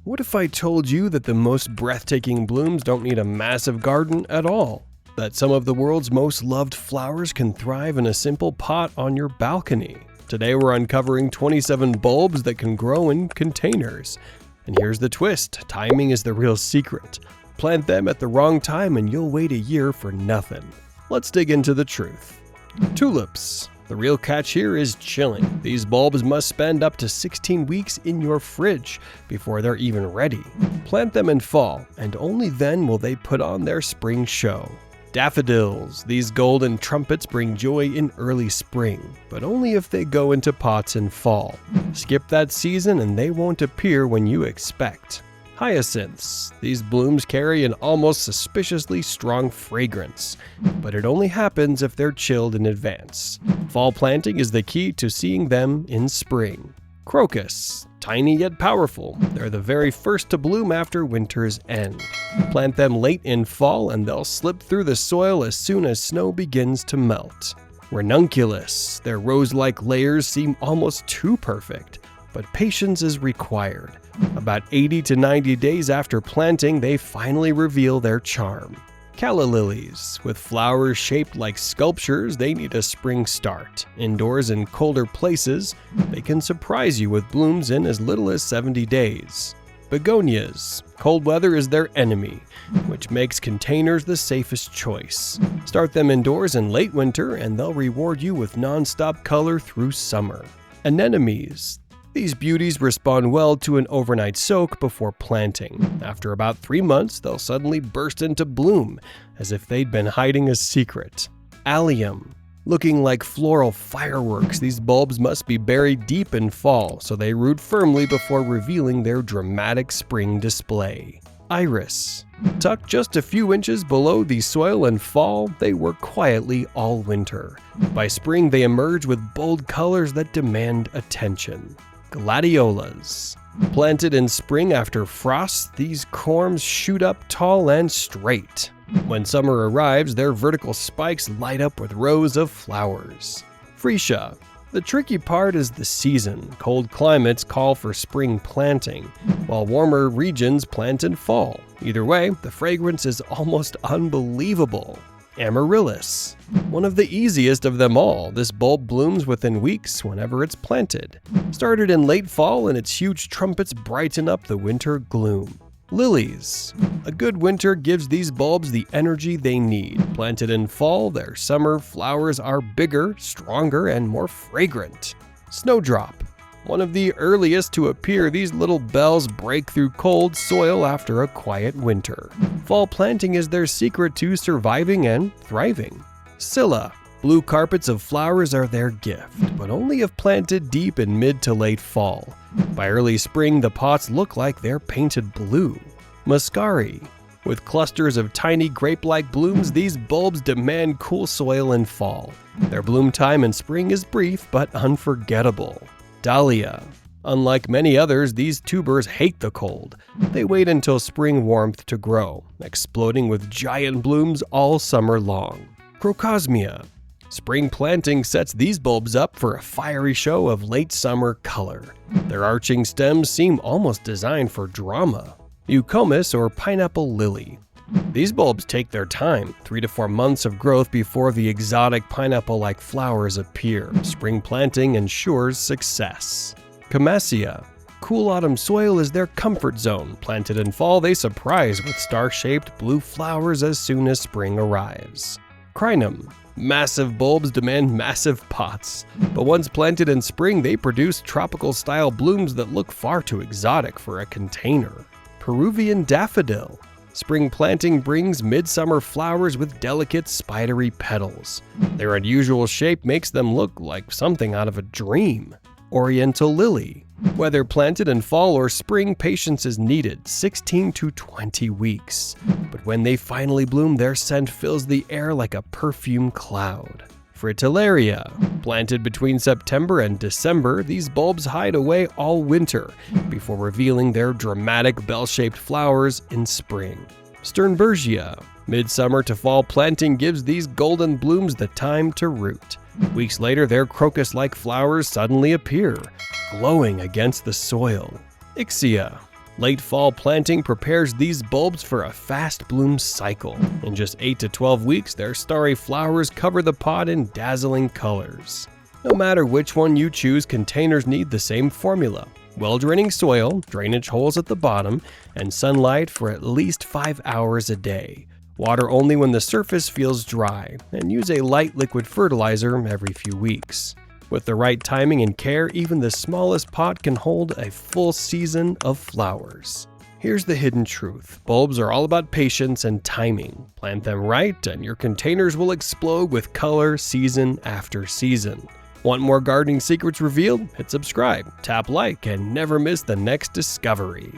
What if I told you that the most breathtaking blooms don't need a massive garden at all? That some of the world's most loved flowers can thrive in a simple pot on your balcony? Today we're uncovering 27 bulbs that can grow in containers. And here's the twist, timing is the real secret. Plant them at the wrong time and you'll wait a year for nothing. Let's dig into the truth. Tulips. The real catch here is chilling. These bulbs must spend up to 16 weeks in your fridge before they're even ready. Plant them in fall, and only then will they put on their spring show. Daffodils. These golden trumpets bring joy in early spring, but only if they go into pots in fall. Skip that season and they won't appear when you expect. Hyacinths. These blooms carry an almost suspiciously strong fragrance, but it only happens if they're chilled in advance. Fall planting is the key to seeing them in spring. Crocus. Tiny yet powerful. They're the very first to bloom after winter's end. Plant them late in fall and they'll slip through the soil as soon as snow begins to melt. Ranunculus. Their rose-like layers seem almost too perfect, but patience is required. About 80 to 90 days after planting, they finally reveal their charm. Calla lilies. With flowers shaped like sculptures, they need a spring start. Indoors in colder places, they can surprise you with blooms in as little as 70 days. Begonias. Cold weather is their enemy, which makes containers the safest choice. Start them indoors in late winter and they'll reward you with non-stop color through summer. Anemones. These beauties respond well to an overnight soak before planting. After about 3 months, they'll suddenly burst into bloom, as if they'd been hiding a secret. Allium. Looking like floral fireworks, these bulbs must be buried deep in fall, so they root firmly before revealing their dramatic spring display. Iris. Tucked just a few inches below the soil in fall, they work quietly all winter. By spring, they emerge with bold colors that demand attention. Gladiolas. Planted in spring after frost, these corms shoot up tall and straight. When summer arrives, their vertical spikes light up with rows of flowers. Freesia. The tricky part is the season. Cold climates call for spring planting, while warmer regions plant in fall. Either way, the fragrance is almost unbelievable. Amaryllis. One of the easiest of them all, this bulb blooms within weeks whenever it's planted. Started in late fall and its huge trumpets brighten up the winter gloom. Lilies. A good winter gives these bulbs the energy they need. Planted in fall, their summer flowers are bigger, stronger, and more fragrant. Snowdrop. One of the earliest to appear, these little bells break through cold soil after a quiet winter. Fall planting is their secret to surviving and thriving. Scilla. Blue carpets of flowers are their gift, but only if planted deep in mid to late fall. By early spring, the pots look like they're painted blue. Muscari. With clusters of tiny grape-like blooms, these bulbs demand cool soil in fall. Their bloom time in spring is brief but unforgettable. Dahlia. Unlike many others, these tubers hate the cold. They wait until spring warmth to grow, exploding with giant blooms all summer long. Crocosmia. Spring planting sets these bulbs up for a fiery show of late summer color. Their arching stems seem almost designed for drama. Euonymus or pineapple lily. These bulbs take their time, 3 to 4 months of growth before the exotic pineapple-like flowers appear. Spring planting ensures success. Camassia. Cool autumn soil is their comfort zone. Planted in fall, they surprise with star-shaped blue flowers as soon as spring arrives. Crinum. Massive bulbs demand massive pots, but once planted in spring, they produce tropical-style blooms that look far too exotic for a container. Peruvian daffodil. Spring planting brings midsummer flowers with delicate, spidery petals. Their unusual shape makes them look like something out of a dream. Oriental lily. Whether planted in fall or spring, patience is needed, 16 to 20 weeks. But when they finally bloom, their scent fills the air like a perfume cloud. Fritillaria. Planted between September and December, these bulbs hide away all winter before revealing their dramatic bell-shaped flowers in spring. Sternbergia. Midsummer to fall planting gives these golden blooms the time to root. Weeks later, their crocus-like flowers suddenly appear, glowing against the soil. Ixia. Late fall planting prepares these bulbs for a fast bloom cycle. In just 8 to 12 weeks, their starry flowers cover the pot in dazzling colors. No matter which one you choose, containers need the same formula: well-draining soil, drainage holes at the bottom, and sunlight for at least 5 hours a day. Water only when the surface feels dry, and use a light liquid fertilizer every few weeks. With the right timing and care, even the smallest pot can hold a full season of flowers. Here's the hidden truth: bulbs are all about patience and timing. Plant them right, and your containers will explode with color season after season. Want more gardening secrets revealed? Hit subscribe, tap like, and never miss the next discovery.